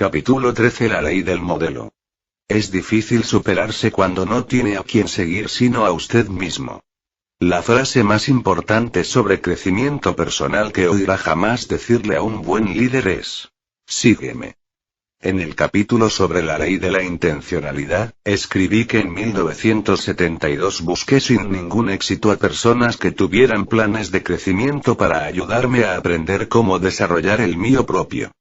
Capítulo 13. La ley del modelo. Es difícil superarse cuando no tiene a quien seguir sino a usted mismo. La frase más importante sobre crecimiento personal que oirá jamás decirle a un buen líder es: sígueme. En el capítulo sobre la ley de la intencionalidad, escribí que en 1972 busqué sin ningún éxito a personas que tuvieran planes de crecimiento para ayudarme a aprender cómo desarrollar el mío propio.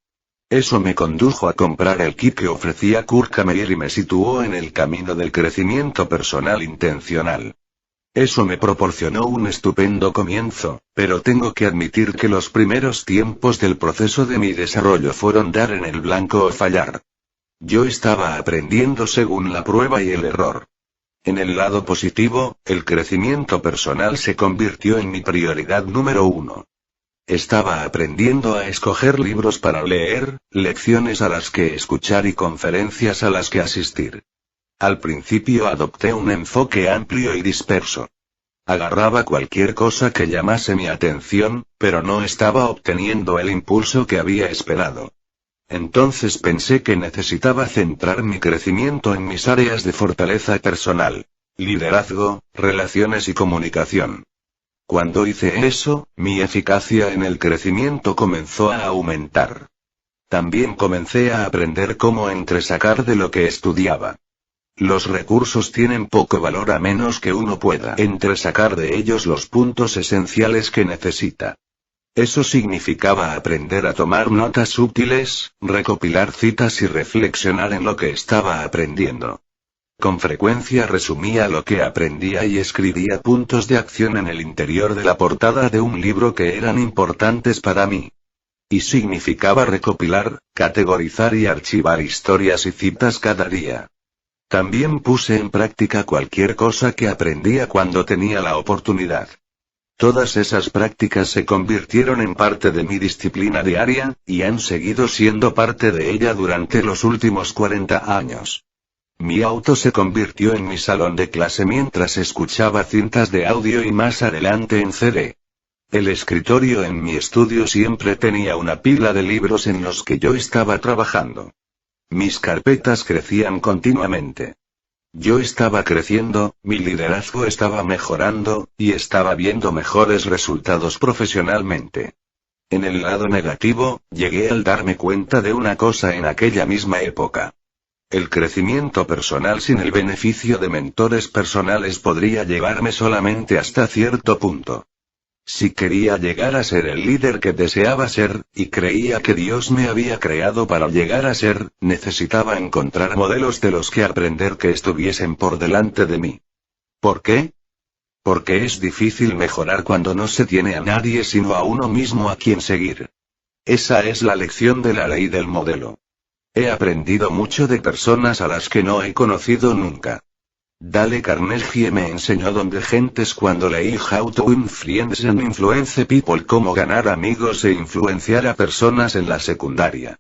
Eso me condujo a comprar el kit que ofrecía Kurt Kemeyer y me situó en el camino del crecimiento personal intencional. Eso me proporcionó un estupendo comienzo, pero tengo que admitir que los primeros tiempos del proceso de mi desarrollo fueron dar en el blanco o fallar. Yo estaba aprendiendo según la prueba y el error. En el lado positivo, el crecimiento personal se convirtió en mi prioridad número 1. Estaba aprendiendo a escoger libros para leer, lecciones a las que escuchar y conferencias a las que asistir. Al principio adopté un enfoque amplio y disperso. Agarraba cualquier cosa que llamase mi atención, pero no estaba obteniendo el impulso que había esperado. Entonces pensé que necesitaba centrar mi crecimiento en mis áreas de fortaleza personal: liderazgo, relaciones y comunicación. Cuando hice eso, mi eficacia en el crecimiento comenzó a aumentar. También comencé a aprender cómo entresacar de lo que estudiaba. Los recursos tienen poco valor a menos que uno pueda entresacar de ellos los puntos esenciales que necesita. Eso significaba aprender a tomar notas útiles, recopilar citas y reflexionar en lo que estaba aprendiendo. Con frecuencia resumía lo que aprendía y escribía puntos de acción en el interior de la portada de un libro que eran importantes para mí. Y significaba recopilar, categorizar y archivar historias y citas cada día. También puse en práctica cualquier cosa que aprendía cuando tenía la oportunidad. Todas esas prácticas se convirtieron en parte de mi disciplina diaria, y han seguido siendo parte de ella durante los últimos 40 años. Mi auto se convirtió en mi salón de clase mientras escuchaba cintas de audio y más adelante en CD. El escritorio en mi estudio siempre tenía una pila de libros en los que yo estaba trabajando. Mis carpetas crecían continuamente. Yo estaba creciendo, mi liderazgo estaba mejorando, y estaba viendo mejores resultados profesionalmente. En el lado negativo, llegué al darme cuenta de una cosa en aquella misma época. El crecimiento personal sin el beneficio de mentores personales podría llevarme solamente hasta cierto punto. Si quería llegar a ser el líder que deseaba ser, y creía que Dios me había creado para llegar a ser, necesitaba encontrar modelos de los que aprender que estuviesen por delante de mí. ¿Por qué? Porque es difícil mejorar cuando no se tiene a nadie sino a uno mismo a quien seguir. Esa es la lección de la ley del modelo. He aprendido mucho de personas a las que no he conocido nunca. Dale Carnegie me enseñó donde gentes cuando leí How to Influence and Influence People, cómo ganar amigos e influenciar a personas en la secundaria.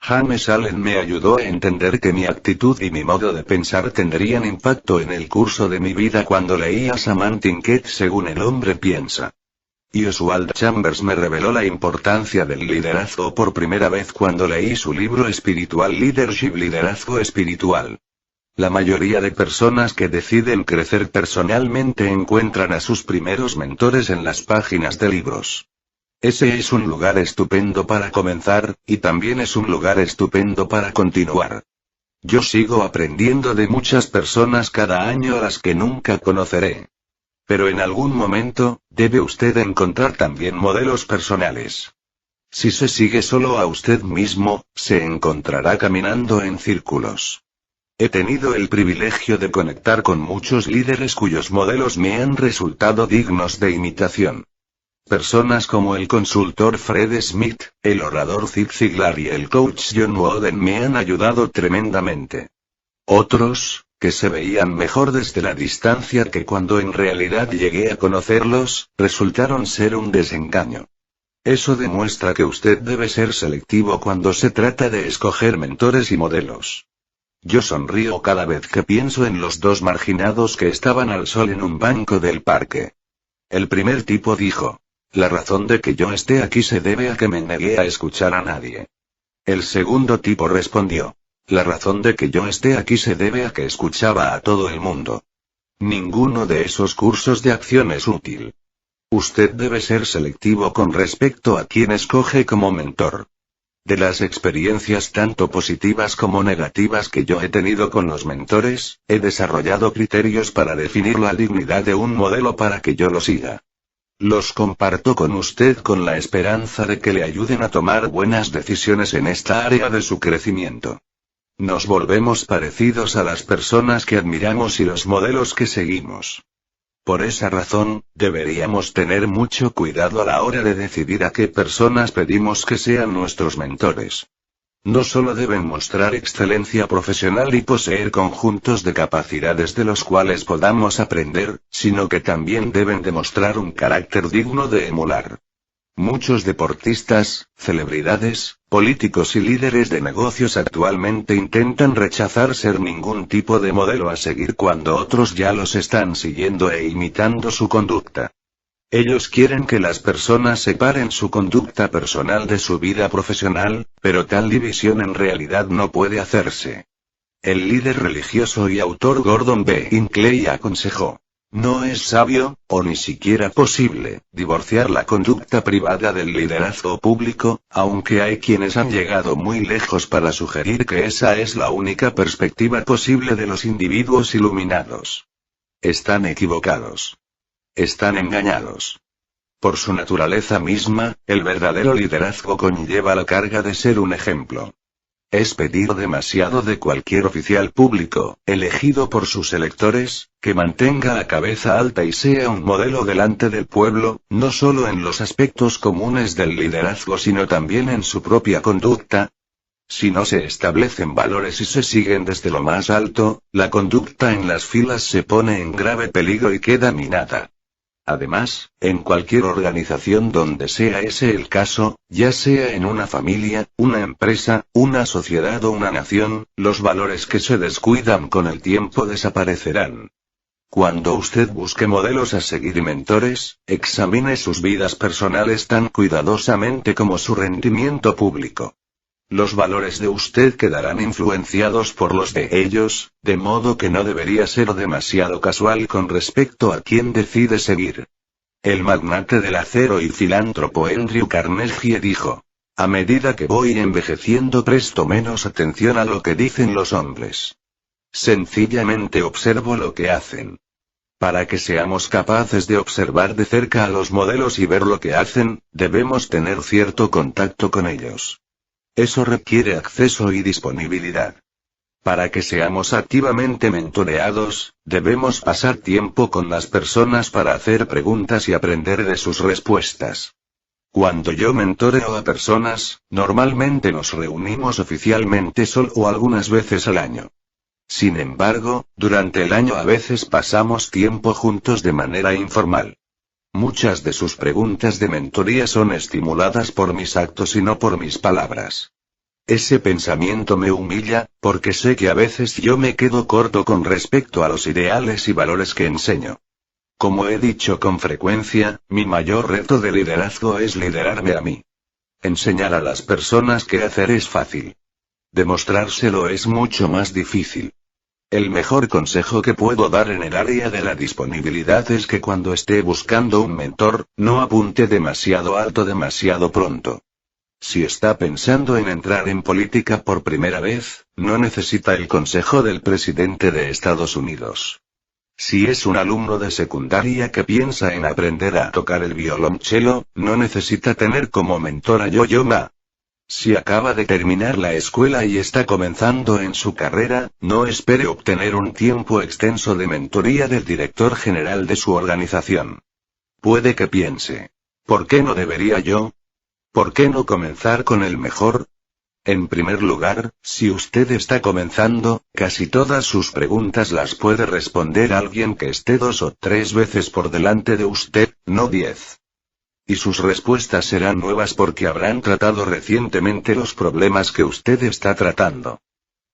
James Allen me ayudó a entender que mi actitud y mi modo de pensar tendrían impacto en el curso de mi vida cuando leí a Sam Tinket según el hombre piensa. Y Oswald Chambers me reveló la importancia del liderazgo por primera vez cuando leí su libro espiritual Leadership, Liderazgo Espiritual. La mayoría de personas que deciden crecer personalmente encuentran a sus primeros mentores en las páginas de libros. Ese es un lugar estupendo para comenzar, y también es un lugar estupendo para continuar. Yo sigo aprendiendo de muchas personas cada año a las que nunca conoceré. Pero en algún momento, debe usted encontrar también modelos personales. Si se sigue solo a usted mismo, se encontrará caminando en círculos. He tenido el privilegio de conectar con muchos líderes cuyos modelos me han resultado dignos de imitación. Personas como el consultor Fred Smith, el orador Zig Ziglar y el coach John Wooden me han ayudado tremendamente. Otros, que se veían mejor desde la distancia que cuando en realidad llegué a conocerlos, resultaron ser un desengaño. Eso demuestra que usted debe ser selectivo cuando se trata de escoger mentores y modelos. Yo sonrío cada vez que pienso en los dos marginados que estaban al sol en un banco del parque. El primer tipo dijo: la razón de que yo esté aquí se debe a que me negué a escuchar a nadie. El segundo tipo respondió: la razón de que yo esté aquí se debe a que escuchaba a todo el mundo. Ninguno de esos cursos de acción es útil. Usted debe ser selectivo con respecto a quién escoge como mentor. De las experiencias tanto positivas como negativas que yo he tenido con los mentores, he desarrollado criterios para definir la dignidad de un modelo para que yo lo siga. Los comparto con usted con la esperanza de que le ayuden a tomar buenas decisiones en esta área de su crecimiento. Nos volvemos parecidos a las personas que admiramos y los modelos que seguimos. Por esa razón, deberíamos tener mucho cuidado a la hora de decidir a qué personas pedimos que sean nuestros mentores. No solo deben mostrar excelencia profesional y poseer conjuntos de capacidades de los cuales podamos aprender, sino que también deben demostrar un carácter digno de emular. Muchos deportistas, celebridades, políticos y líderes de negocios actualmente intentan rechazar ser ningún tipo de modelo a seguir cuando otros ya los están siguiendo e imitando su conducta. Ellos quieren que las personas separen su conducta personal de su vida profesional, pero tal división en realidad no puede hacerse. El líder religioso y autor Gordon B. Hinckley aconsejó: no es sabio, o ni siquiera posible, divorciar la conducta privada del liderazgo público, aunque hay quienes han llegado muy lejos para sugerir que esa es la única perspectiva posible de los individuos iluminados. Están equivocados. Están engañados. Por su naturaleza misma, el verdadero liderazgo conlleva la carga de ser un ejemplo. Es pedir demasiado de cualquier oficial público, elegido por sus electores, que mantenga la cabeza alta y sea un modelo delante del pueblo, no solo en los aspectos comunes del liderazgo sino también en su propia conducta. Si no se establecen valores y se siguen desde lo más alto, la conducta en las filas se pone en grave peligro y queda minada. Además, en cualquier organización donde sea ese el caso, ya sea en una familia, una empresa, una sociedad o una nación, los valores que se descuidan con el tiempo desaparecerán. Cuando usted busque modelos a seguir y mentores, examine sus vidas personales tan cuidadosamente como su rendimiento público. Los valores de usted quedarán influenciados por los de ellos, de modo que no debería ser demasiado casual con respecto a quién decide seguir. El magnate del acero y filántropo Andrew Carnegie dijo: a medida que voy envejeciendo presto menos atención a lo que dicen los hombres. Sencillamente observo lo que hacen. Para que seamos capaces de observar de cerca a los modelos y ver lo que hacen, debemos tener cierto contacto con ellos. Eso requiere acceso y disponibilidad. Para que seamos activamente mentoreados, debemos pasar tiempo con las personas para hacer preguntas y aprender de sus respuestas. Cuando yo mentoreo a personas, normalmente nos reunimos oficialmente solo o algunas veces al año. Sin embargo, durante el año a veces pasamos tiempo juntos de manera informal. Muchas de sus preguntas de mentoría son estimuladas por mis actos y no por mis palabras. Ese pensamiento me humilla, porque sé que a veces yo me quedo corto con respecto a los ideales y valores que enseño. Como he dicho con frecuencia, mi mayor reto de liderazgo es liderarme a mí. Enseñar a las personas qué hacer es fácil. Demostrárselo es mucho más difícil. El mejor consejo que puedo dar en el área de la disponibilidad es que cuando esté buscando un mentor, no apunte demasiado alto demasiado pronto. Si está pensando en entrar en política por primera vez, no necesita el consejo del presidente de Estados Unidos. Si es un alumno de secundaria que piensa en aprender a tocar el violonchelo, no necesita tener como mentor a Yo-Yo Ma. Si acaba de terminar la escuela y está comenzando en su carrera, no espere obtener un tiempo extenso de mentoría del director general de su organización. Puede que piense: ¿por qué no debería yo? ¿Por qué no comenzar con el mejor? En primer lugar, si usted está comenzando, casi todas sus preguntas las puede responder alguien que esté 2 o 3 veces por delante de usted, no 10. Y sus respuestas serán nuevas porque habrán tratado recientemente los problemas que usted está tratando.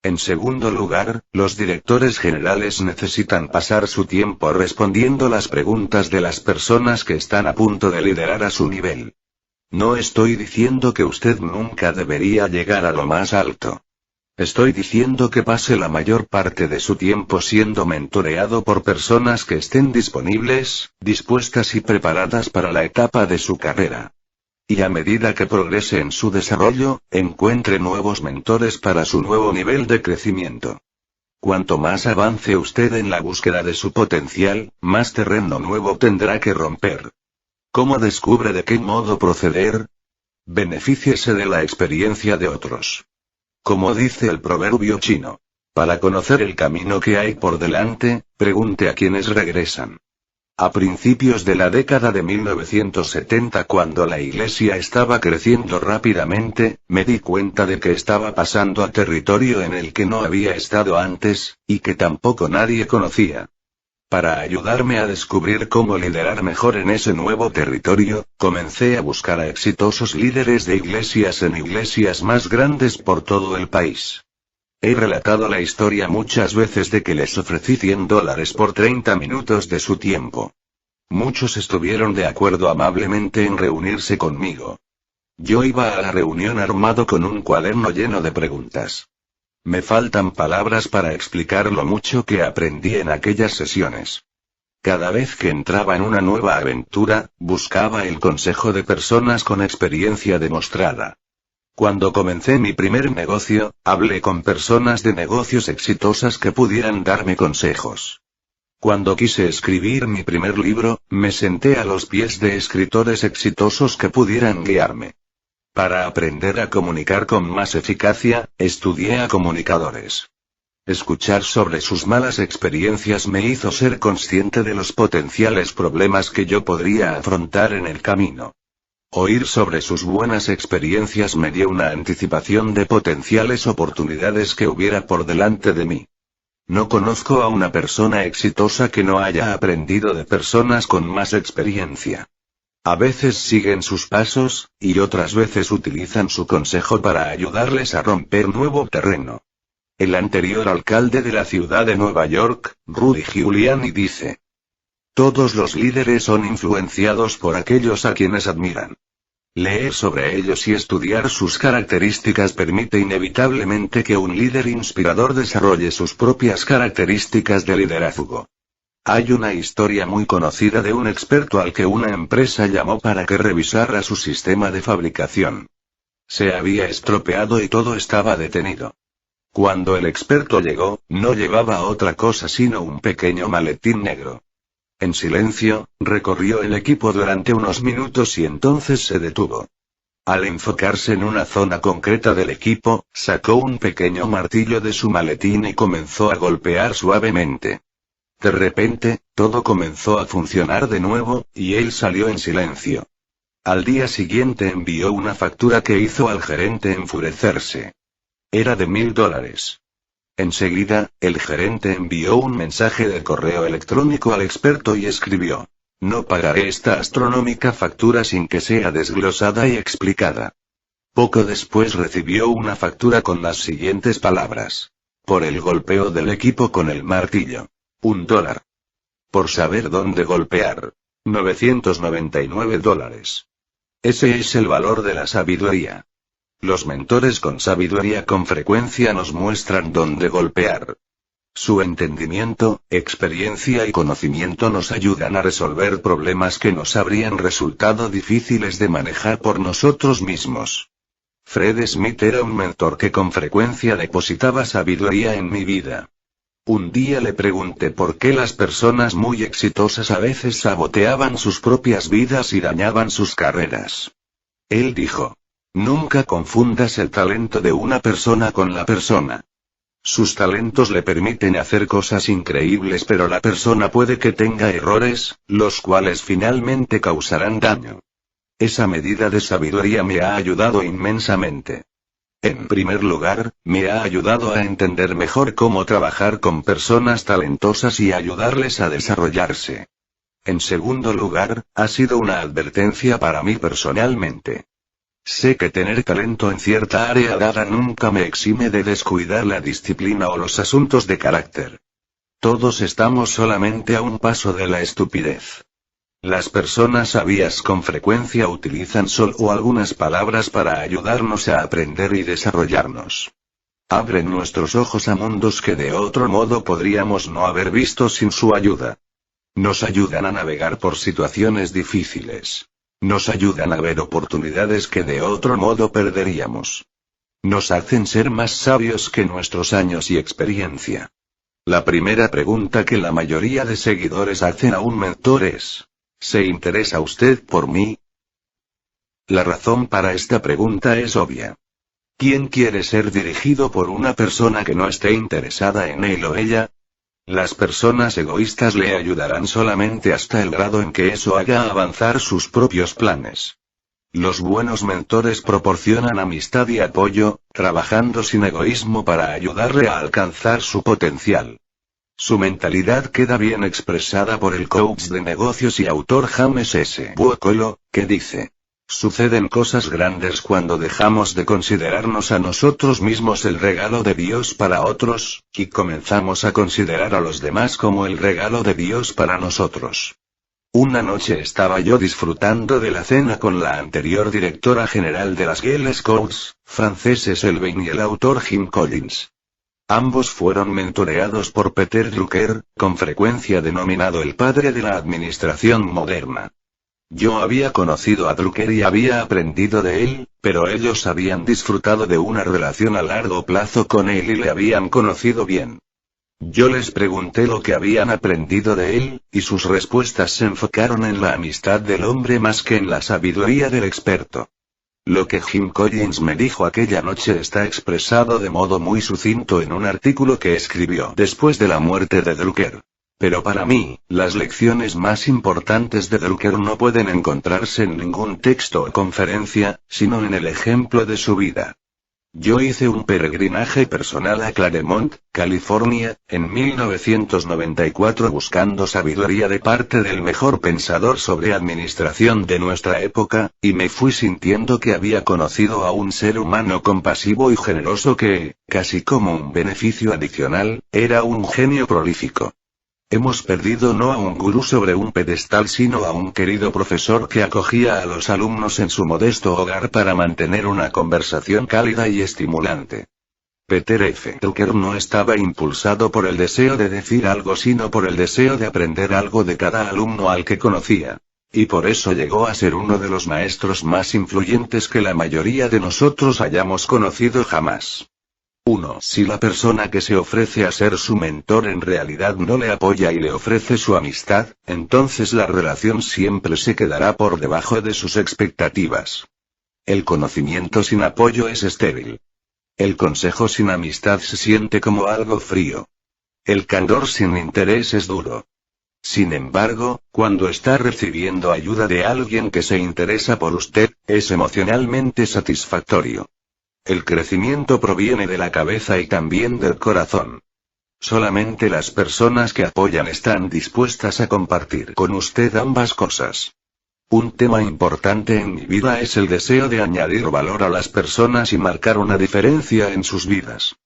En segundo lugar, los directores generales necesitan pasar su tiempo respondiendo las preguntas de las personas que están a punto de liderar a su nivel. No estoy diciendo que usted nunca debería llegar a lo más alto. Estoy diciendo que pase la mayor parte de su tiempo siendo mentoreado por personas que estén disponibles, dispuestas y preparadas para la etapa de su carrera. Y a medida que progrese en su desarrollo, encuentre nuevos mentores para su nuevo nivel de crecimiento. Cuanto más avance usted en la búsqueda de su potencial, más terreno nuevo tendrá que romper. ¿Cómo descubre de qué modo proceder? Benefíciese de la experiencia de otros. Como dice el proverbio chino, para conocer el camino que hay por delante, pregunte a quienes regresan. A principios de la década de 1970, cuando la iglesia estaba creciendo rápidamente, me di cuenta de que estaba pasando a territorio en el que no había estado antes, y que tampoco nadie conocía. Para ayudarme a descubrir cómo liderar mejor en ese nuevo territorio, comencé a buscar a exitosos líderes de iglesias en iglesias más grandes por todo el país. He relatado la historia muchas veces de que les ofrecí $100 por 30 minutos de su tiempo. Muchos estuvieron de acuerdo amablemente en reunirse conmigo. Yo iba a la reunión armado con un cuaderno lleno de preguntas. Me faltan palabras para explicar lo mucho que aprendí en aquellas sesiones. Cada vez que entraba en una nueva aventura, buscaba el consejo de personas con experiencia demostrada. Cuando comencé mi primer negocio, hablé con personas de negocios exitosas que pudieran darme consejos. Cuando quise escribir mi primer libro, me senté a los pies de escritores exitosos que pudieran guiarme. Para aprender a comunicar con más eficacia, estudié a comunicadores. Escuchar sobre sus malas experiencias me hizo ser consciente de los potenciales problemas que yo podría afrontar en el camino. Oír sobre sus buenas experiencias me dio una anticipación de potenciales oportunidades que hubiera por delante de mí. No conozco a una persona exitosa que no haya aprendido de personas con más experiencia. A veces siguen sus pasos, y otras veces utilizan su consejo para ayudarles a romper nuevo terreno. El anterior alcalde de la ciudad de Nueva York, Rudy Giuliani, dice: todos los líderes son influenciados por aquellos a quienes admiran. Leer sobre ellos y estudiar sus características permite inevitablemente que un líder inspirador desarrolle sus propias características de liderazgo. Hay una historia muy conocida de un experto al que una empresa llamó para que revisara su sistema de fabricación. Se había estropeado y todo estaba detenido. Cuando el experto llegó, no llevaba otra cosa sino un pequeño maletín negro. En silencio, recorrió el equipo durante unos minutos y entonces se detuvo. Al enfocarse en una zona concreta del equipo, sacó un pequeño martillo de su maletín y comenzó a golpear suavemente. De repente, todo comenzó a funcionar de nuevo, y él salió en silencio. Al día siguiente envió una factura que hizo al gerente enfurecerse. Era de $1000. Enseguida, el gerente envió un mensaje de correo electrónico al experto y escribió: no pagaré esta astronómica factura sin que sea desglosada y explicada. Poco después recibió una factura con las siguientes palabras: por el golpeo del equipo con el martillo. $1. Por saber dónde golpear. $999. Ese es el valor de la sabiduría. Los mentores con sabiduría con frecuencia nos muestran dónde golpear. Su entendimiento, experiencia y conocimiento nos ayudan a resolver problemas que nos habrían resultado difíciles de manejar por nosotros mismos. Fred Smith era un mentor que con frecuencia depositaba sabiduría en mi vida. Un día le pregunté por qué las personas muy exitosas a veces saboteaban sus propias vidas y dañaban sus carreras. Él dijo: nunca confundas el talento de una persona con la persona. Sus talentos le permiten hacer cosas increíbles, pero la persona puede que tenga errores, los cuales finalmente causarán daño. Esa medida de sabiduría me ha ayudado inmensamente. En primer lugar, me ha ayudado a entender mejor cómo trabajar con personas talentosas y ayudarles a desarrollarse. En segundo lugar, ha sido una advertencia para mí personalmente. Sé que tener talento en cierta área dada nunca me exime de descuidar la disciplina o los asuntos de carácter. Todos estamos solamente a un paso de la estupidez. Las personas sabias con frecuencia utilizan solo algunas palabras para ayudarnos a aprender y desarrollarnos. Abren nuestros ojos a mundos que de otro modo podríamos no haber visto sin su ayuda. Nos ayudan a navegar por situaciones difíciles. Nos ayudan a ver oportunidades que de otro modo perderíamos. Nos hacen ser más sabios que nuestros años y experiencia. La primera pregunta que la mayoría de seguidores hacen a un mentor es: ¿se interesa usted por mí? La razón para esta pregunta es obvia. ¿Quién quiere ser dirigido por una persona que no esté interesada en él o ella? Las personas egoístas le ayudarán solamente hasta el grado en que eso haga avanzar sus propios planes. Los buenos mentores proporcionan amistad y apoyo, trabajando sin egoísmo para ayudarle a alcanzar su potencial. Su mentalidad queda bien expresada por el coach de negocios y autor James S. Bucolo, que dice: suceden cosas grandes cuando dejamos de considerarnos a nosotros mismos el regalo de Dios para otros, y comenzamos a considerar a los demás como el regalo de Dios para nosotros. Una noche estaba yo disfrutando de la cena con la anterior directora general de las Girl Scouts, Frances Selwyn, y el autor Jim Collins. Ambos fueron mentoreados por Peter Drucker, con frecuencia denominado el padre de la administración moderna. Yo había conocido a Drucker y había aprendido de él, pero ellos habían disfrutado de una relación a largo plazo con él y le habían conocido bien. Yo les pregunté lo que habían aprendido de él, y sus respuestas se enfocaron en la amistad del hombre más que en la sabiduría del experto. Lo que Jim Collins me dijo aquella noche está expresado de modo muy sucinto en un artículo que escribió después de la muerte de Drucker. Pero para mí, las lecciones más importantes de Drucker no pueden encontrarse en ningún texto o conferencia, sino en el ejemplo de su vida. Yo hice un peregrinaje personal a Claremont, California, en 1994 buscando sabiduría de parte del mejor pensador sobre administración de nuestra época, y me fui sintiendo que había conocido a un ser humano compasivo y generoso que, casi como un beneficio adicional, era un genio prolífico. Hemos perdido no a un gurú sobre un pedestal sino a un querido profesor que acogía a los alumnos en su modesto hogar para mantener una conversación cálida y estimulante. Peter F. Drucker no estaba impulsado por el deseo de decir algo sino por el deseo de aprender algo de cada alumno al que conocía. Y por eso llegó a ser uno de los maestros más influyentes que la mayoría de nosotros hayamos conocido jamás. 1. Si la persona que se ofrece a ser su mentor en realidad no le apoya y le ofrece su amistad, entonces la relación siempre se quedará por debajo de sus expectativas. El conocimiento sin apoyo es estéril. El consejo sin amistad se siente como algo frío. El candor sin interés es duro. Sin embargo, cuando está recibiendo ayuda de alguien que se interesa por usted, es emocionalmente satisfactorio. El crecimiento proviene de la cabeza y también del corazón. Solamente las personas que apoyan están dispuestas a compartir con usted ambas cosas. Un tema importante en mi vida es el deseo de añadir valor a las personas y marcar una diferencia en sus vidas.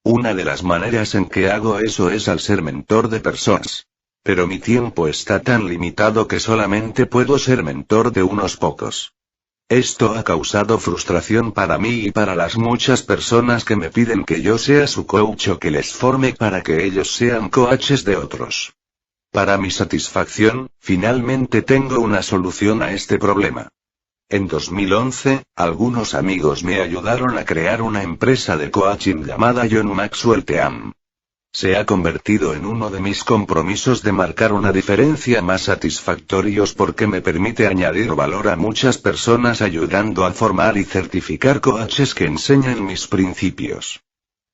Una de las maneras en que hago eso es al ser mentor de personas. Pero mi tiempo está tan limitado que solamente puedo ser mentor de unos pocos. Esto ha causado frustración para mí y para las muchas personas que me piden que yo sea su coach o que les forme para que ellos sean coaches de otros. Para mi satisfacción, finalmente tengo una solución a este problema. En 2011, algunos amigos me ayudaron a crear una empresa de coaching llamada John Maxwell Team. Se ha convertido en uno de mis compromisos de marcar una diferencia más satisfactorios porque me permite añadir valor a muchas personas ayudando a formar y certificar coaches que enseñan mis principios.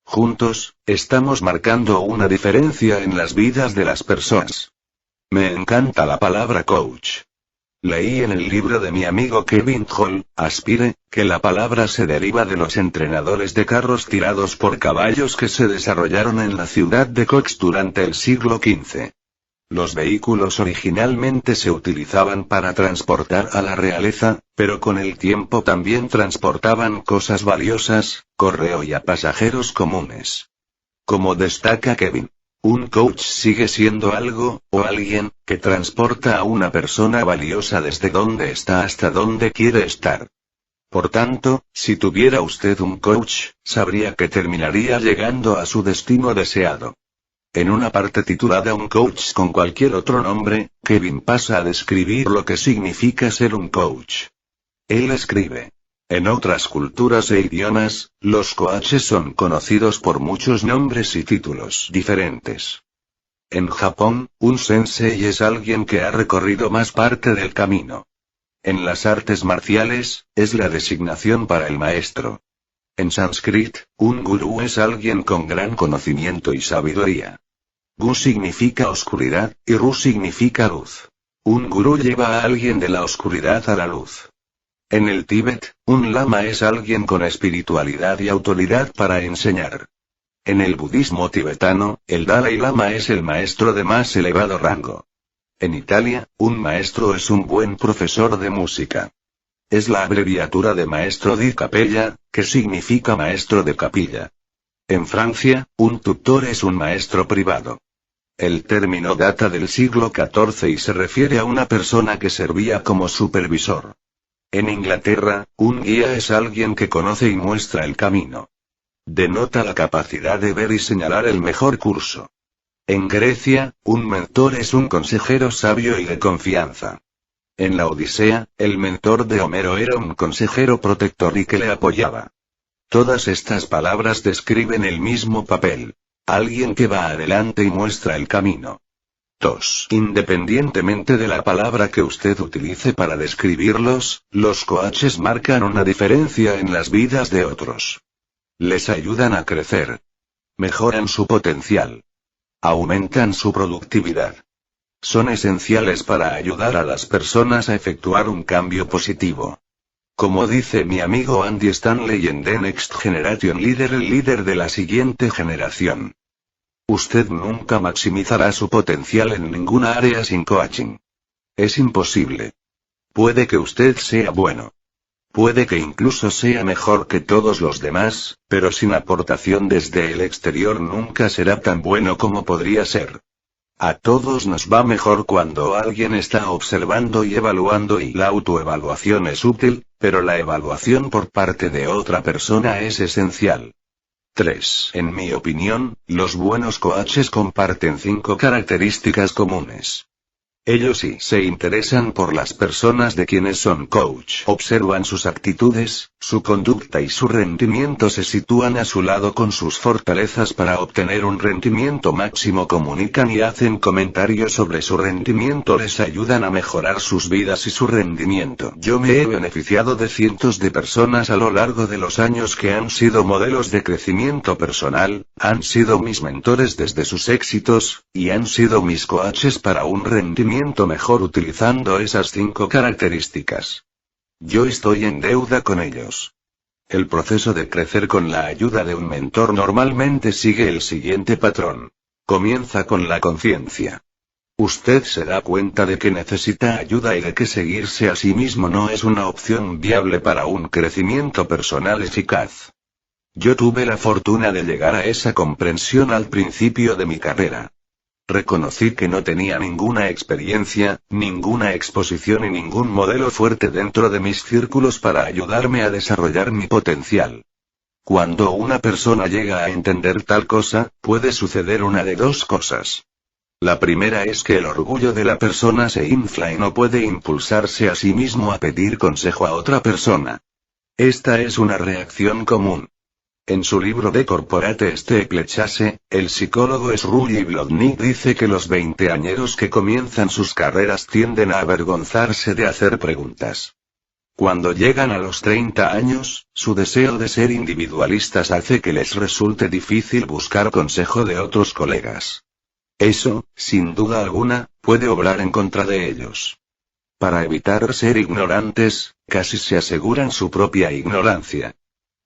Juntos, estamos marcando una diferencia en las vidas de las personas. Me encanta la palabra coach. Leí en el libro de mi amigo Kevin Hall, Aspire, que la palabra se deriva de los entrenadores de carros tirados por caballos que se desarrollaron en la ciudad de Cox durante el siglo XV. Los vehículos originalmente se utilizaban para transportar a la realeza, pero con el tiempo también transportaban cosas valiosas, correo y a pasajeros comunes. Como destaca Kevin, Un coach sigue siendo algo, o alguien, que transporta a una persona valiosa desde donde está hasta donde quiere estar. Por tanto, si tuviera usted un coach, sabría que terminaría llegando a su destino deseado. En una parte titulada Un coach con cualquier otro nombre, Kevin pasa a describir lo que significa ser un coach. Él escribe: en otras culturas e idiomas, los coaches son conocidos por muchos nombres y títulos diferentes. En Japón, un sensei es alguien que ha recorrido más parte del camino. En las artes marciales, es la designación para el maestro. En sánscrito, un gurú es alguien con gran conocimiento y sabiduría. Gu significa oscuridad, y Ru significa luz. Un gurú lleva a alguien de la oscuridad a la luz. En el Tíbet, un lama es alguien con espiritualidad y autoridad para enseñar. En el budismo tibetano, el Dalai Lama es el maestro de más elevado rango. En Italia, un maestro es un buen profesor de música. Es la abreviatura de maestro di capella, que significa maestro de capilla. En Francia, un tutor es un maestro privado. El término data del siglo XIV y se refiere a una persona que servía como supervisor. En Inglaterra, un guía es alguien que conoce y muestra el camino. Denota la capacidad de ver y señalar el mejor curso. En Grecia, un mentor es un consejero sabio y de confianza. En la Odisea, el mentor de Homero era un consejero protector y que le apoyaba. Todas estas palabras describen el mismo papel. Alguien que va adelante y muestra el camino. 2. Independientemente de la palabra que usted utilice para describirlos, los coaches marcan una diferencia en las vidas de otros. Les ayudan a crecer. Mejoran su potencial. Aumentan su productividad. Son esenciales para ayudar a las personas a efectuar un cambio positivo. Como dice mi amigo Andy Stanley en The Next Generation Leader, el líder de la siguiente generación. Usted nunca maximizará su potencial en ninguna área sin coaching. Es imposible. Puede que usted sea bueno. Puede que incluso sea mejor que todos los demás, pero sin aportación desde el exterior nunca será tan bueno como podría ser. A todos nos va mejor cuando alguien está observando y evaluando, y la autoevaluación es útil, pero la evaluación por parte de otra persona es esencial. 3. En mi opinión, los buenos coaches comparten 5 características comunes. Ellos sí se interesan por las personas de quienes son coach. Observan sus actitudes, su conducta y su rendimiento. Se sitúan a su lado con sus fortalezas para obtener un rendimiento máximo. Comunican y hacen comentarios sobre su rendimiento. Les ayudan a mejorar sus vidas y su rendimiento. Yo me he beneficiado de cientos de personas a lo largo de los años que han sido modelos de crecimiento personal, han sido mis mentores desde sus éxitos, y han sido mis coaches para un rendimiento mejor utilizando esas 5 características. Yo estoy en deuda con ellos. El proceso de crecer con la ayuda de un mentor normalmente sigue el siguiente patrón. Comienza con la conciencia. Usted se da cuenta de que necesita ayuda y de que seguirse a sí mismo no es una opción viable para un crecimiento personal eficaz. Yo tuve la fortuna de llegar a esa comprensión al principio de mi carrera. Reconocí que no tenía ninguna experiencia, ninguna exposición y ningún modelo fuerte dentro de mis círculos para ayudarme a desarrollar mi potencial. Cuando una persona llega a entender tal cosa, puede suceder una de 2 cosas. La primera es que el orgullo de la persona se infla y no puede impulsarse a sí mismo a pedir consejo a otra persona. Esta es una reacción común. En su libro de Corporate Stable Chase, el psicólogo Sruly Blodnik dice que los veinteañeros que comienzan sus carreras tienden a avergonzarse de hacer preguntas. Cuando llegan a los 30 años, su deseo de ser individualistas hace que les resulte difícil buscar consejo de otros colegas. Eso, sin duda alguna, puede obrar en contra de ellos. Para evitar ser ignorantes, casi se aseguran su propia ignorancia.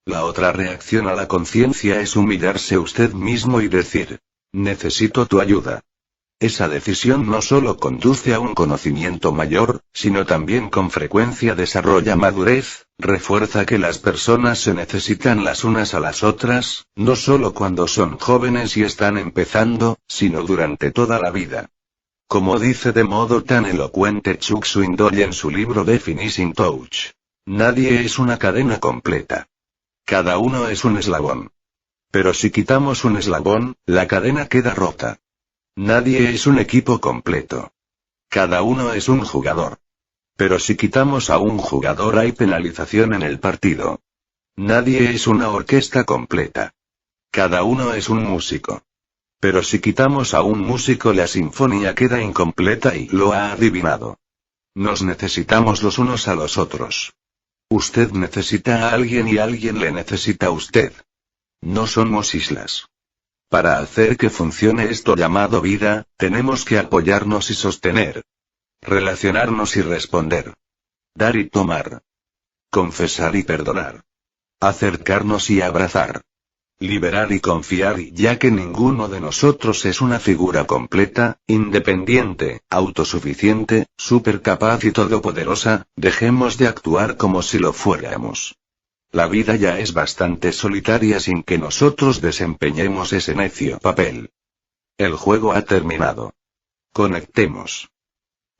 La otra reacción a la conciencia es humillarse usted mismo y decir: necesito tu ayuda. Esa decisión no solo conduce a un conocimiento mayor, sino también con frecuencia desarrolla madurez, refuerza que las personas se necesitan las unas a las otras, no solo cuando son jóvenes y están empezando, sino durante toda la vida. Como dice de modo tan elocuente Chuck Swindoll en su libro The Finishing Touch, nadie es una cadena completa. Cada uno es un eslabón. Pero si quitamos un eslabón, la cadena queda rota. Nadie es un equipo completo. Cada uno es un jugador. Pero si quitamos a un jugador hay penalización en el partido. Nadie es una orquesta completa. Cada uno es un músico. Pero si quitamos a un músico la sinfonía queda incompleta y lo ha adivinado. Nos necesitamos los unos a los otros. Usted necesita a alguien y alguien le necesita a usted. No somos islas. Para hacer que funcione esto llamado vida, tenemos que apoyarnos y sostener. Relacionarnos y responder. Dar y tomar. Confesar y perdonar. Acercarnos y abrazar. Liberar y confiar y ya que ninguno de nosotros es una figura completa, independiente, autosuficiente, supercapaz y todopoderosa, dejemos de actuar como si lo fuéramos. La vida ya es bastante solitaria sin que nosotros desempeñemos ese necio papel. El juego ha terminado. Conectemos.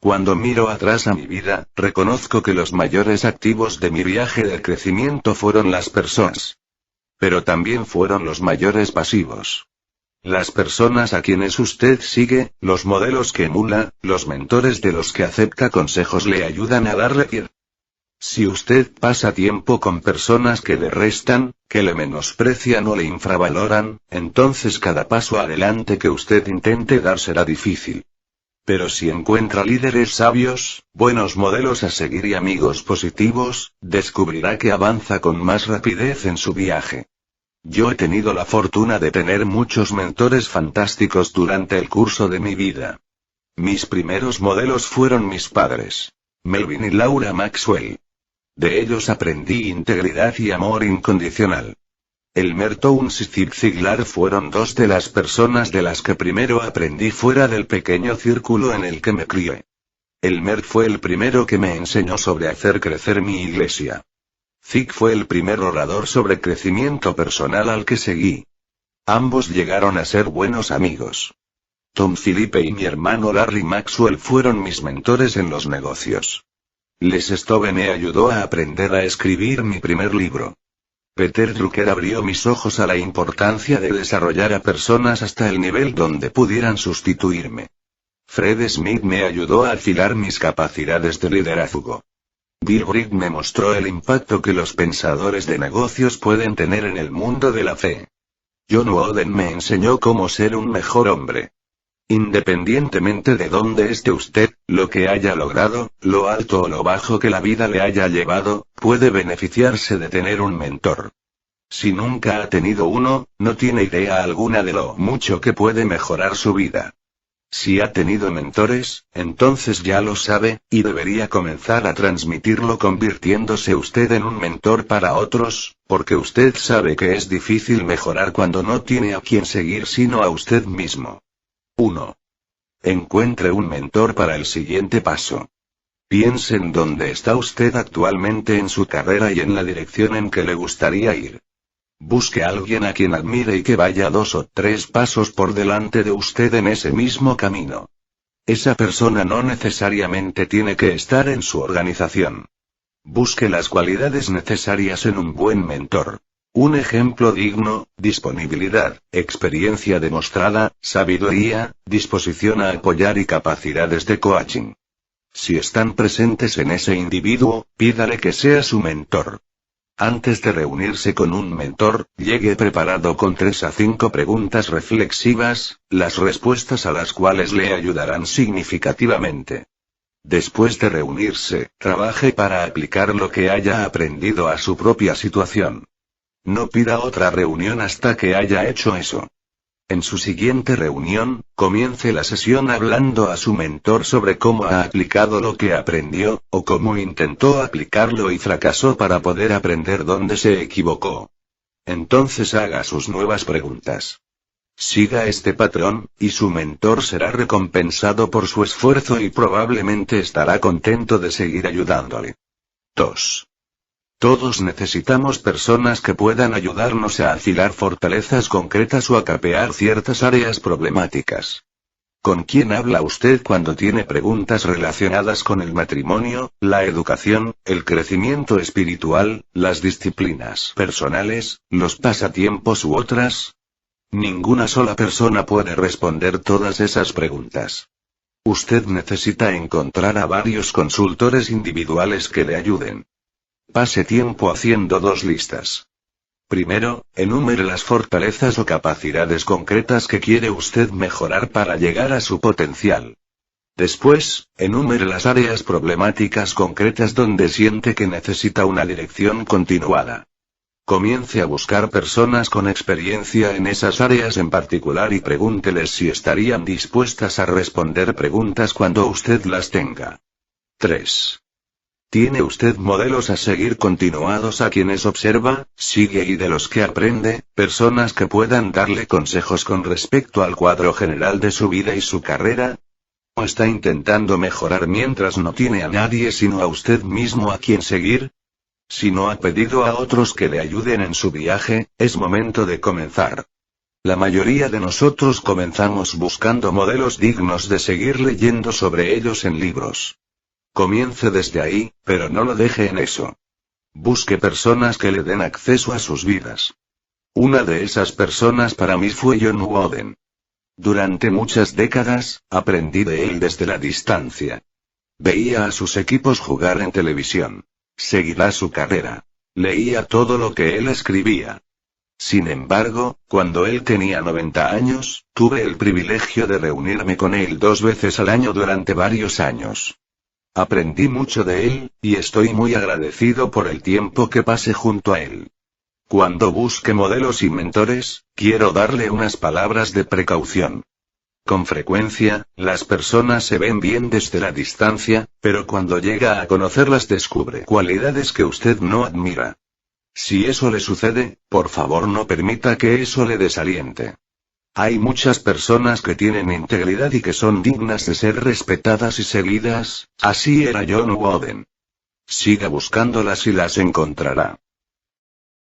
Cuando miro atrás a mi vida, reconozco que los mayores activos de mi viaje de crecimiento fueron las personas. Pero también fueron los mayores pasivos. Las personas a quienes usted sigue, los modelos que emula, los mentores de los que acepta consejos le ayudan a darle pie. Si usted pasa tiempo con personas que le restan, que le menosprecian o le infravaloran, entonces cada paso adelante que usted intente dar será difícil. Pero si encuentra líderes sabios, buenos modelos a seguir y amigos positivos, descubrirá que avanza con más rapidez en su viaje. Yo he tenido la fortuna de tener muchos mentores fantásticos durante el curso de mi vida. Mis primeros modelos fueron mis padres, Melvin y Laura Maxwell. De ellos aprendí integridad y amor incondicional. Elmer Towns y Zig Ziglar fueron dos de las personas de las que primero aprendí fuera del pequeño círculo en el que me crié. Elmer fue el primero que me enseñó sobre hacer crecer mi iglesia. Zig fue el primer orador sobre crecimiento personal al que seguí. Ambos llegaron a ser buenos amigos. Tom Philippe y mi hermano Larry Maxwell fueron mis mentores en los negocios. Les Stove me ayudó a aprender a escribir mi primer libro. Peter Drucker abrió mis ojos a la importancia de desarrollar a personas hasta el nivel donde pudieran sustituirme. Fred Smith me ayudó a afilar mis capacidades de liderazgo. Bill Bright me mostró el impacto que los pensadores de negocios pueden tener en el mundo de la fe. John Wooden me enseñó cómo ser un mejor hombre. Independientemente de dónde esté usted, lo que haya logrado, lo alto o lo bajo que la vida le haya llevado, puede beneficiarse de tener un mentor. Si nunca ha tenido uno, no tiene idea alguna de lo mucho que puede mejorar su vida. Si ha tenido mentores, entonces ya lo sabe, y debería comenzar a transmitirlo convirtiéndose usted en un mentor para otros, porque usted sabe que es difícil mejorar cuando no tiene a quien seguir sino a usted mismo. 1. Encuentre un mentor para el siguiente paso. Piense en dónde está usted actualmente en su carrera y en la dirección en que le gustaría ir. Busque a alguien a quien admire y que vaya 2 o 3 pasos por delante de usted en ese mismo camino. Esa persona no necesariamente tiene que estar en su organización. Busque las cualidades necesarias en un buen mentor. Un ejemplo digno: disponibilidad, experiencia demostrada, sabiduría, disposición a apoyar y capacidades de coaching. Si están presentes en ese individuo, pídale que sea su mentor. Antes de reunirse con un mentor, llegue preparado con 3 a 5 preguntas reflexivas, las respuestas a las cuales le ayudarán significativamente. Después de reunirse, trabaje para aplicar lo que haya aprendido a su propia situación. No pida otra reunión hasta que haya hecho eso. En su siguiente reunión, comience la sesión hablando a su mentor sobre cómo ha aplicado lo que aprendió, o cómo intentó aplicarlo y fracasó para poder aprender dónde se equivocó. Entonces haga sus nuevas preguntas. Siga este patrón, y su mentor será recompensado por su esfuerzo y probablemente estará contento de seguir ayudándole. 2. Todos necesitamos personas que puedan ayudarnos a afilar fortalezas concretas o a capear ciertas áreas problemáticas. ¿Con quién habla usted cuando tiene preguntas relacionadas con el matrimonio, la educación, el crecimiento espiritual, las disciplinas personales, los pasatiempos u otras? Ninguna sola persona puede responder todas esas preguntas. Usted necesita encontrar a varios consultores individuales que le ayuden. Pase tiempo haciendo 2 listas. Primero, enumere las fortalezas o capacidades concretas que quiere usted mejorar para llegar a su potencial. Después, enumere las áreas problemáticas concretas donde siente que necesita una dirección continuada. Comience a buscar personas con experiencia en esas áreas en particular y pregúnteles si estarían dispuestas a responder preguntas cuando usted las tenga. 3. ¿Tiene usted modelos a seguir continuados a quienes observa, sigue y de los que aprende, personas que puedan darle consejos con respecto al cuadro general de su vida y su carrera? ¿O está intentando mejorar mientras no tiene a nadie sino a usted mismo a quien seguir? Si no ha pedido a otros que le ayuden en su viaje, es momento de comenzar. La mayoría de nosotros comenzamos buscando modelos dignos de seguir leyendo sobre ellos en libros. Comience desde ahí, pero no lo deje en eso. Busque personas que le den acceso a sus vidas. Una de esas personas para mí fue John Wooden. Durante muchas décadas, aprendí de él desde la distancia. Veía a sus equipos jugar en televisión. Seguirá su carrera. Leía todo lo que él escribía. Sin embargo, cuando él tenía 90 años, tuve el privilegio de reunirme con él 2 veces al año durante varios años. Aprendí mucho de él, y estoy muy agradecido por el tiempo que pasé junto a él. Cuando busque modelos y mentores, quiero darle unas palabras de precaución. Con frecuencia, las personas se ven bien desde la distancia, pero cuando llega a conocerlas descubre cualidades que usted no admira. Si eso le sucede, por favor no permita que eso le desaliente. Hay muchas personas que tienen integridad y que son dignas de ser respetadas y seguidas, así era John Wooden. Siga buscándolas y las encontrará.